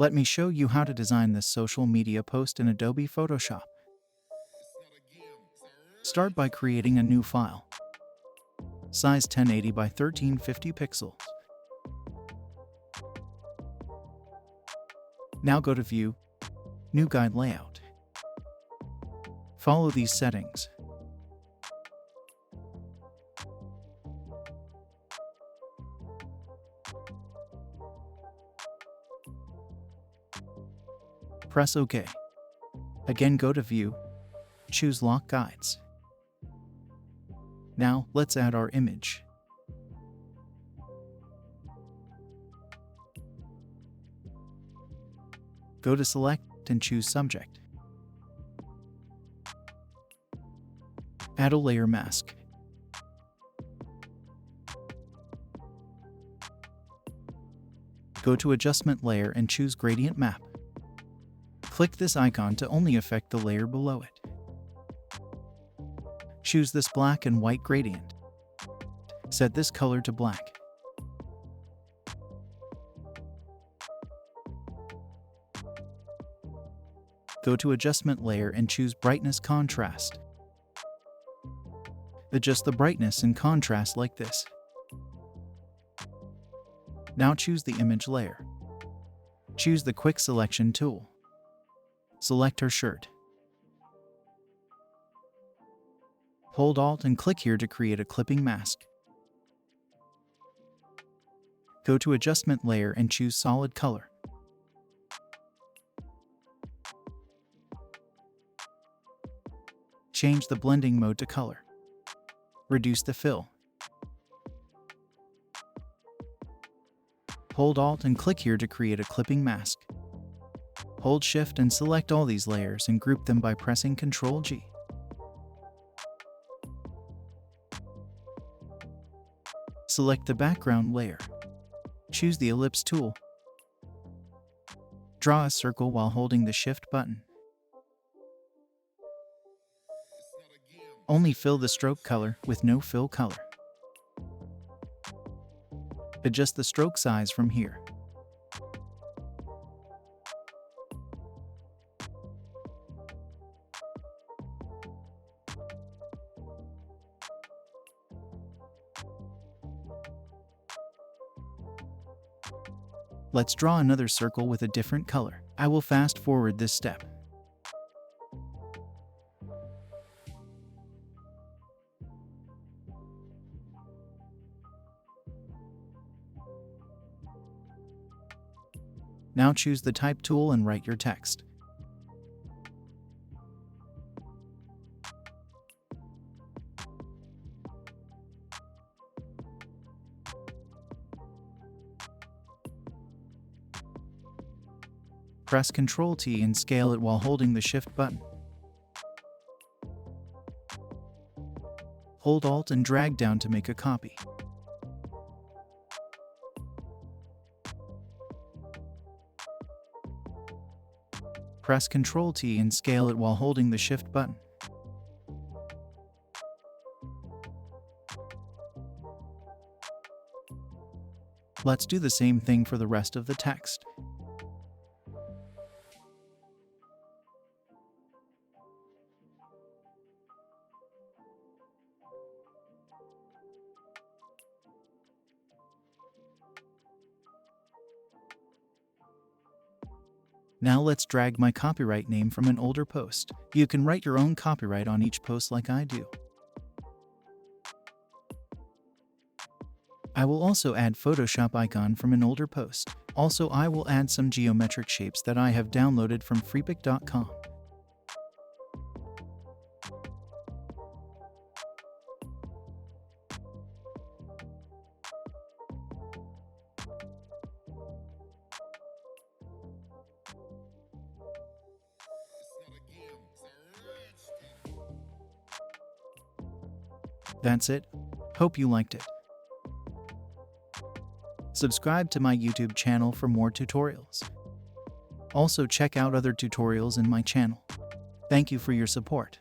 Let me show you how to design this social media post in Adobe Photoshop. Start by creating a new file. Size 1080 by 1350 pixels. Now go to View, New Guide Layout. Follow these settings. Press OK. Again, go to View, choose Lock Guides. Now, let's add our image. Go to Select and choose Subject. Add a layer mask. Go to Adjustment Layer and choose Gradient Map. Click this icon to only affect the layer below it. Choose this black and white gradient. Set this color to black. Go to Adjustment Layer and choose Brightness Contrast. Adjust the brightness and contrast like this. Now choose the image layer. Choose the Quick Selection tool. Select her shirt. Hold Alt and click here to create a clipping mask. Go to Adjustment Layer and choose Solid Color. Change the blending mode to color. Reduce the fill. Hold Alt and click here to create a clipping mask. Hold Shift and select all these layers and group them by pressing Ctrl-G. Select the background layer. Choose the Ellipse tool. Draw a circle while holding the Shift button. Only fill the stroke color with no fill color. Adjust the stroke size from here. Let's draw another circle with a different color. I will fast forward this step. Now choose the Type tool and write your text. Press Ctrl-T and scale it while holding the Shift button. Hold Alt and drag down to make a copy. Press Ctrl-T and scale it while holding the Shift button. Let's do the same thing for the rest of the text. Now let's drag my copyright name from an older post. You can write your own copyright on each post like I do. I will also add Photoshop icon from an older post. Also, I will add some geometric shapes that I have downloaded from freepik.com. That's it. Hope you liked it. Subscribe to my YouTube channel for more tutorials. Also check out other tutorials in my channel. Thank you for your support.